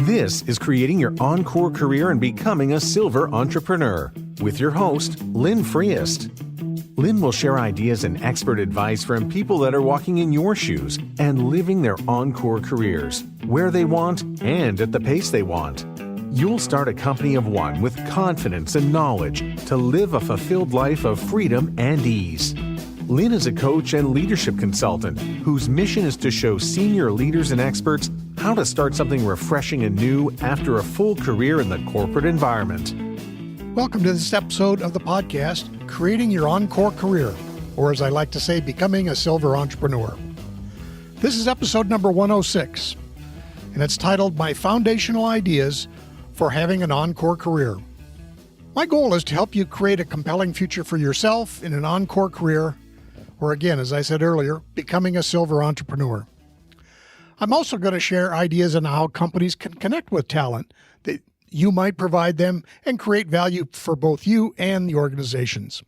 This is Creating Your Encore Career and Becoming a Silver Entrepreneur with your host, Lynn Freest. Lynn will share ideas and expert advice from people that are walking in your shoes and living their encore careers, where they want and at the pace they want. You'll start a company of one with confidence and knowledge to live a fulfilled life of freedom and ease. Lynn is a coach and leadership consultant whose mission is to show senior leaders and experts how to start something refreshing and new after a full career in the corporate environment. Welcome to this episode of the podcast, Creating Your Encore Career, or as I like to say, Becoming a Silver Entrepreneur. This is episode number 106, and it's titled My Foundational Ideas for Having an Encore Career. My goal is to help you create a compelling future for yourself in an encore career, or again, as I said earlier, becoming a silver entrepreneur. I'm also going to share ideas on how companies can connect with talent that you might provide them and create value for both you and the organizations.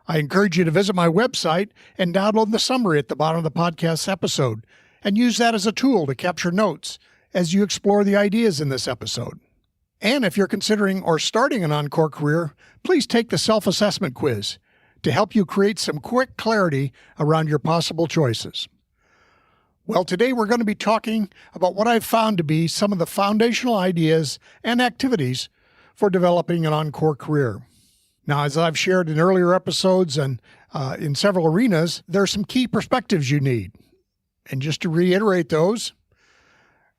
I encourage you to visit my website and download the summary at the bottom of the podcast episode and use that as a tool to capture notes as you explore the ideas in this episode. And if you're considering or starting an encore career, please take the self-assessment quiz to help you create some quick clarity around your possible choices. Well, today we're going to be talking about what I've found to be some of the foundational ideas and activities for developing an encore career. Now, as I've shared in earlier episodes and in several arenas, there are some key perspectives you need. And just to reiterate those,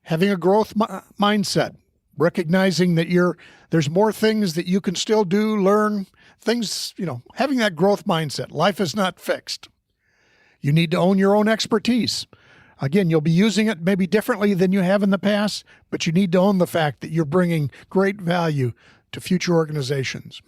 having a growth mindset, recognizing that there's more things that you can still do, learn, things, having that growth mindset. Life is not fixed. You need to own your own expertise. Again, you'll be using it maybe differently than you have in the past, but you need to own the fact that you're bringing great value to future organizations.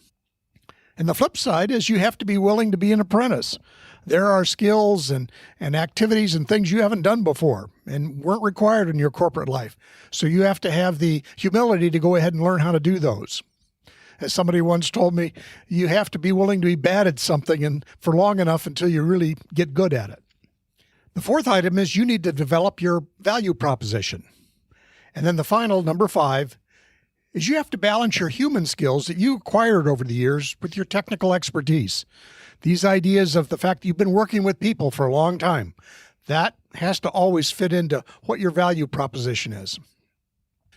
And the flip side is you have to be willing to be an apprentice. There are skills and activities and things you haven't done before and weren't required in your corporate life. So you have to have the humility to go ahead and learn how to do those. As somebody once told me, you have to be willing to be bad at something and for long enough until you really get good at it. The fourth item is you need to develop your value proposition. And then the final, number 5, is you have to balance your human skills that you acquired over the years with your technical expertise. These ideas of the fact that you've been working with people for a long time, that has to always fit into what your value proposition is.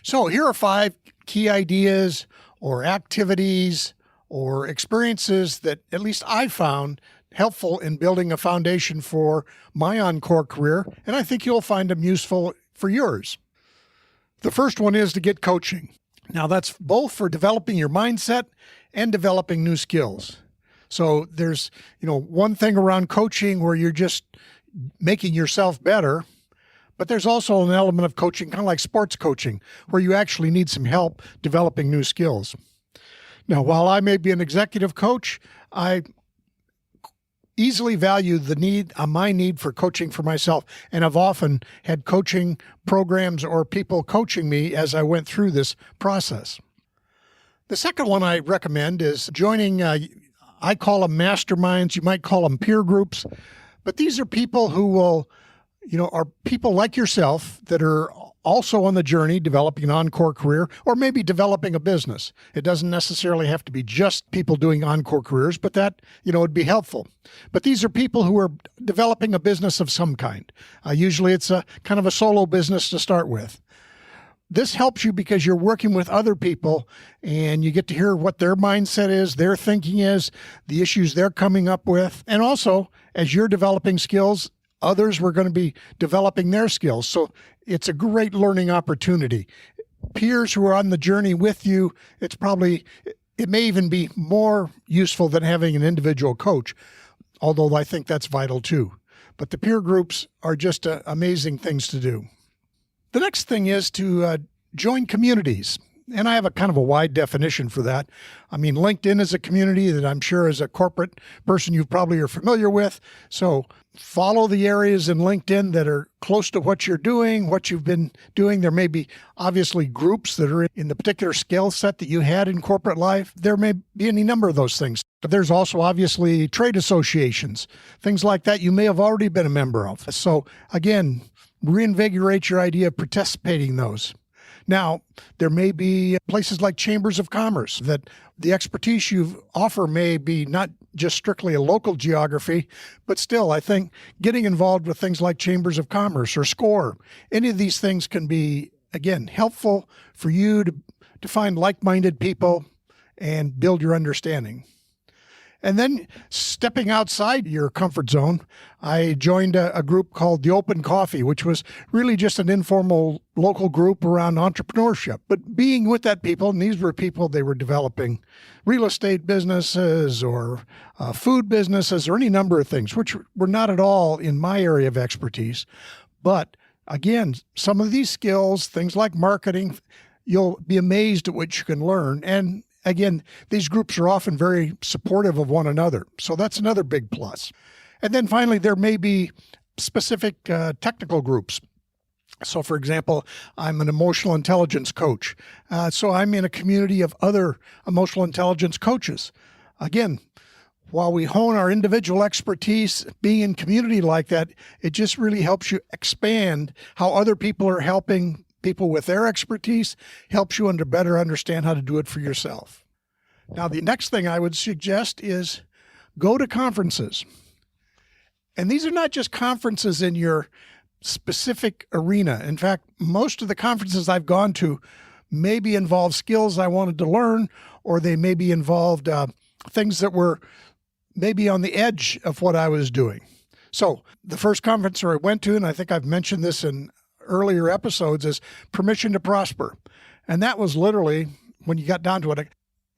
So here are 5 key ideas or activities or experiences that at least I found helpful in building a foundation for my encore career, and I think you'll find them useful for yours. The first one is to get coaching. Now that's both for developing your mindset and developing new skills. So there's, one thing around coaching where you're just making yourself better, but there's also an element of coaching, kind of like sports coaching, where you actually need some help developing new skills. Now, while I may be an executive coach, I easily value my need for coaching for myself, and I've often had coaching programs or people coaching me as I went through this process. The second one I recommend is joining, I call them masterminds, you might call them peer groups, but these are people who will, are people like yourself that are also on the journey developing an encore career or maybe developing a business. It doesn't necessarily have to be just people doing encore careers, but that, would be helpful. But these are people who are developing a business of some kind. Usually it's a kind of a solo business to start with. This helps you because you're working with other people and you get to hear what their mindset is, their thinking is, the issues they're coming up with. And also, as you're developing skills, others were going to be developing their skills. So it's a great learning opportunity. Peers who are on the journey with you, it may even be more useful than having an individual coach, although I think that's vital too. But the peer groups are just amazing things to do. The next thing is to join communities. And I have a kind of a wide definition for that. I mean, LinkedIn is a community that I'm sure as a corporate person you probably are familiar with. So follow the areas in LinkedIn that are close to what you're doing, what you've been doing. There may be obviously groups that are in the particular skill set that you had in corporate life. There may be any number of those things. But there's also obviously trade associations, things like that you may have already been a member of. So again, reinvigorate your idea of participating in those. Now, there may be places like chambers of commerce that the expertise you offer may be not just strictly a local geography, but still, I think getting involved with things like chambers of commerce or SCORE, any of these things can be, again, helpful for you to find like-minded people and build your understanding. And then stepping outside your comfort zone, I joined a group called the Open Coffee, which was really just an informal local group around entrepreneurship. But being with that people, and these were people, they were developing real estate businesses or food businesses or any number of things, which were not at all in my area of expertise. But again, some of these skills, things like marketing, you'll be amazed at what you can learn. And again, these groups are often very supportive of one another. So that's another big plus. And then finally, there may be specific technical groups. So for example, I'm an emotional intelligence coach. So I'm in a community of other emotional intelligence coaches. Again, while we hone our individual expertise, being in community like that, it just really helps you expand how other people are helping people with their expertise, helps you better understand how to do it for yourself. Now, the next thing I would suggest is go to conferences. And these are not just conferences in your specific arena. In fact, most of the conferences I've gone to maybe involve skills I wanted to learn, or they maybe involved things that were maybe on the edge of what I was doing. So the first conference I went to, and I think I've mentioned this in earlier episodes, is Permission to Prosper. And that was literally, when you got down to it,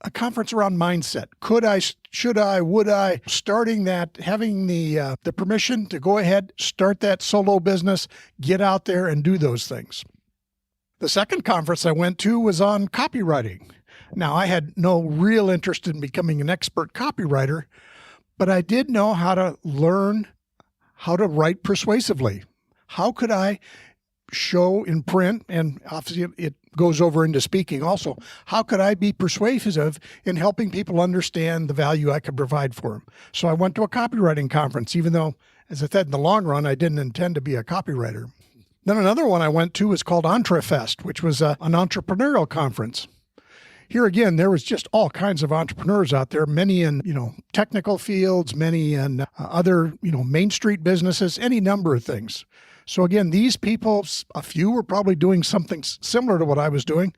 a conference around mindset. Could I, should I, would I, starting that, having the permission to go ahead, start that solo business, get out there and do those things. The second conference I went to was on copywriting. Now, I had no real interest in becoming an expert copywriter, but I did know how to learn how to write persuasively. How could I show in print, and obviously it goes over into speaking also, how could I be persuasive in helping people understand the value I could provide for them? So I went to a copywriting conference, even though, as I said, in the long run, I didn't intend to be a copywriter. Then another one I went to was called EntreFest, which was an entrepreneurial conference. Here again, there was just all kinds of entrepreneurs out there, many in, technical fields, many in other, Main Street businesses, any number of things. So again, these people, a few were probably doing something similar to what I was doing,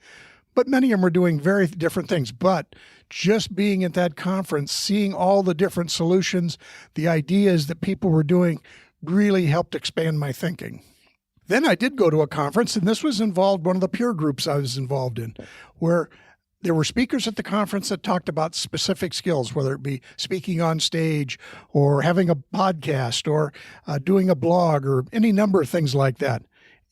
but many of them were doing very different things. But just being at that conference, seeing all the different solutions, the ideas that people were doing really helped expand my thinking. Then I did go to a conference, and this was involved one of the peer groups I was involved in, where there were speakers at the conference that talked about specific skills, whether it be speaking on stage or having a podcast or doing a blog or any number of things like that.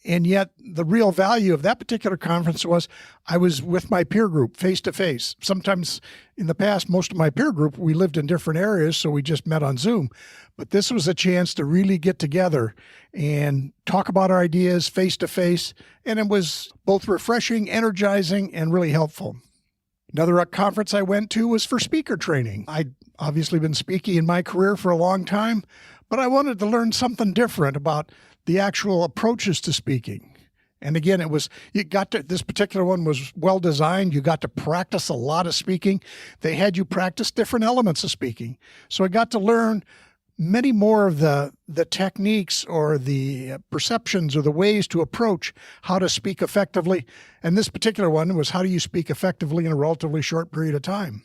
And yet the real value of that particular conference was I was with my peer group face to face. Sometimes in the past, most of my peer group, we lived in different areas, so we just met on Zoom. But this was a chance to really get together and talk about our ideas face to face. And it was both refreshing, energizing, and really helpful. Another conference I went to was for speaker training. I'd obviously been speaking in my career for a long time, but I wanted to learn something different about the actual approaches to speaking. And again, this particular one was well designed. You got to practice a lot of speaking. They had you practice different elements of speaking. So I got to learn many more of the techniques or the perceptions or the ways to approach how to speak effectively. And this particular one was how do you speak effectively in a relatively short period of time.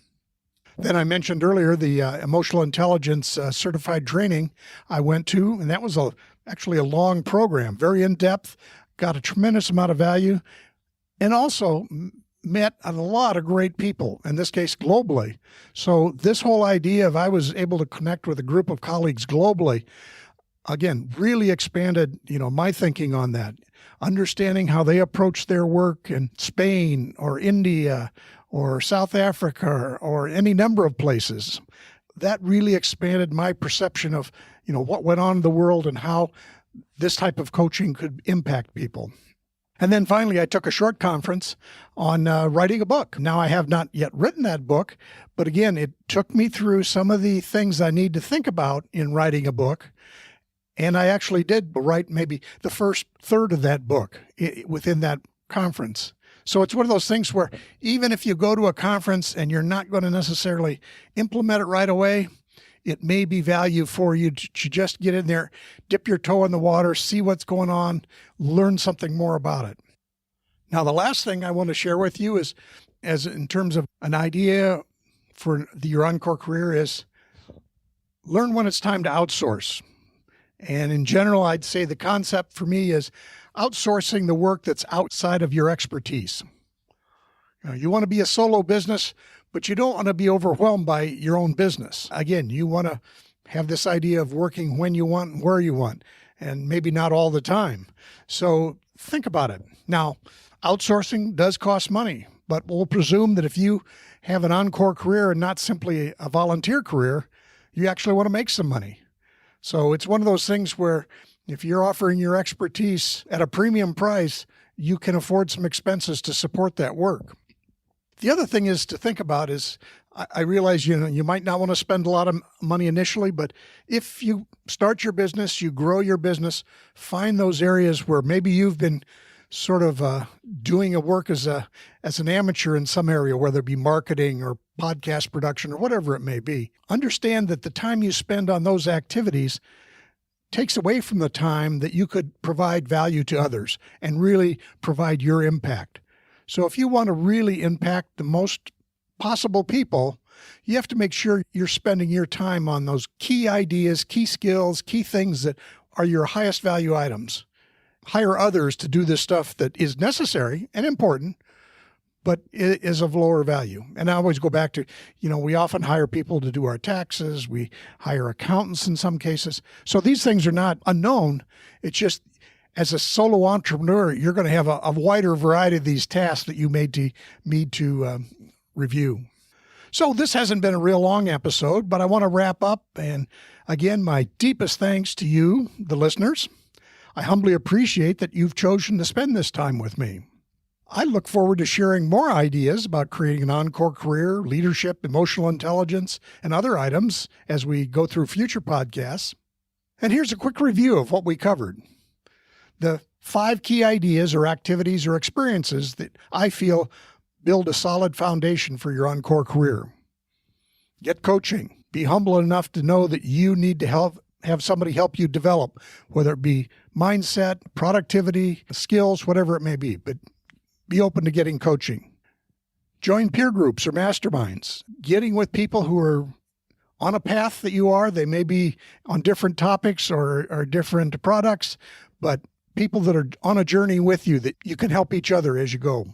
Then I mentioned earlier the emotional intelligence certified training I went to, and that was actually a long program, very in-depth, got a tremendous amount of value, and also met a lot of great people, in this case globally. So this whole idea of I was able to connect with a group of colleagues globally, again, really expanded, my thinking on that. Understanding how they approach their work in Spain or India or South Africa or any number of places. That really expanded my perception of, what went on in the world and how this type of coaching could impact people. And then finally, I took a short conference on writing a book. Now, I have not yet written that book, but again, it took me through some of the things I need to think about in writing a book. And I actually did write maybe the first third of that book within that conference. So it's one of those things where even if you go to a conference and you're not going to necessarily implement it right away, it may be value for you to just get in there, dip your toe in the water, see what's going on, learn something more about it. Now, the last thing I want to share with you is, as in terms of an idea for your Encore career, is learn when it's time to outsource. And in general, I'd say the concept for me is outsourcing the work that's outside of your expertise. You want to be a solo business, but you don't want to be overwhelmed by your own business. Again, you want to have this idea of working when you want and where you want, and maybe not all the time. So think about it. Now, outsourcing does cost money, but we'll presume that if you have an Encore career and not simply a volunteer career, you actually want to make some money. So it's one of those things where if you're offering your expertise at a premium price, you can afford some expenses to support that work. The other thing is to think about is, I realize, you might not want to spend a lot of money initially, but if you start your business, you grow your business, find those areas where maybe you've been sort of doing a work as an amateur in some area, whether it be marketing or podcast production or whatever it may be. Understand that the time you spend on those activities takes away from the time that you could provide value to others and really provide your impact. So if you want to really impact the most possible people, you have to make sure you're spending your time on those key ideas, key skills, key things that are your highest value items. Hire others to do this stuff that is necessary and important, but it is of lower value. And I always go back to, we often hire people to do our taxes. We hire accountants in some cases. So these things are not unknown. It's just, as a solo entrepreneur, you're going to have a wider variety of these tasks that you need to review. So this hasn't been a real long episode, but I want to wrap up. And again, my deepest thanks to you, the listeners. I humbly appreciate that you've chosen to spend this time with me. I look forward to sharing more ideas about creating an Encore career, leadership, emotional intelligence, and other items as we go through future podcasts. And here's a quick review of what we covered. The 5 key ideas or activities or experiences that I feel build a solid foundation for your Encore career. Get coaching. Be humble enough to know that you need to have somebody help you develop, whether it be mindset, productivity, skills, whatever it may be. But be open to getting coaching. Join peer groups or masterminds. Getting with people who are on a path that you are. They may be on different topics or different products, but people that are on a journey with you that you can help each other as you go.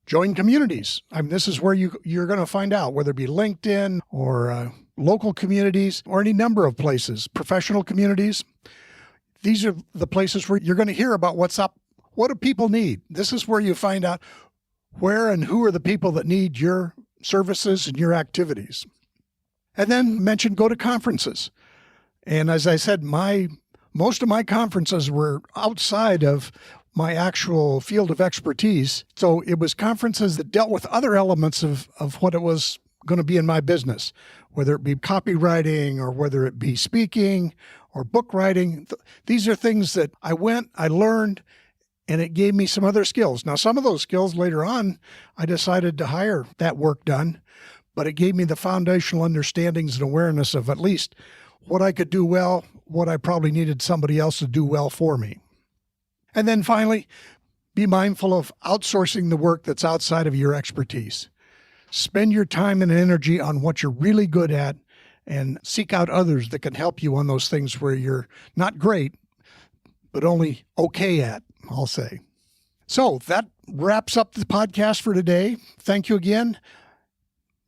Join communities. This is where you're going to find out, whether it be LinkedIn or local communities or any number of places, professional communities. These are the places where you're going to hear about what's up. What do people need? This is where you find out where and who are the people that need your services and your activities. And then go to conferences. And as I said, most of my conferences were outside of my actual field of expertise. So it was conferences that dealt with other elements of what it was going to be in my business, whether it be copywriting or whether it be speaking or book writing. These are things that I learned, and it gave me some other skills. Now, some of those skills later on, I decided to hire that work done, but it gave me the foundational understandings and awareness of at least what I could do well, what I probably needed somebody else to do well for me. And then finally, be mindful of outsourcing the work that's outside of your expertise. Spend your time and energy on what you're really good at and seek out others that can help you on those things where you're not great, but only okay at, I'll say. So that wraps up the podcast for today. Thank you again.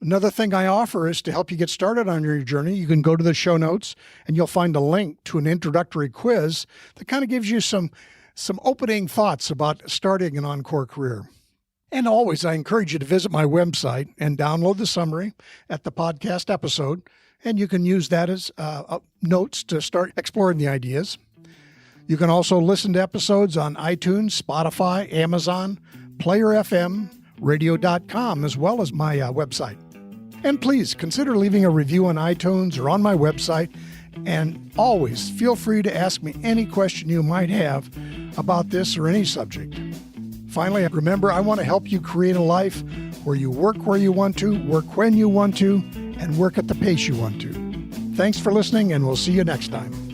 Another thing I offer is to help you get started on your journey. You can go to the show notes and you'll find a link to an introductory quiz that kind of gives you some opening thoughts about starting an Encore career. And always, I encourage you to visit my website and download the summary at the podcast episode. And you can use that as notes to start exploring the ideas. You can also listen to episodes on iTunes, Spotify, Amazon, Player FM, radio.com, as well as my website. And please consider leaving a review on iTunes or on my website. And always feel free to ask me any question you might have about this or any subject. Finally, remember, I want to help you create a life where you work where you want to, work when you want to, and work at the pace you want to. Thanks for listening, and we'll see you next time.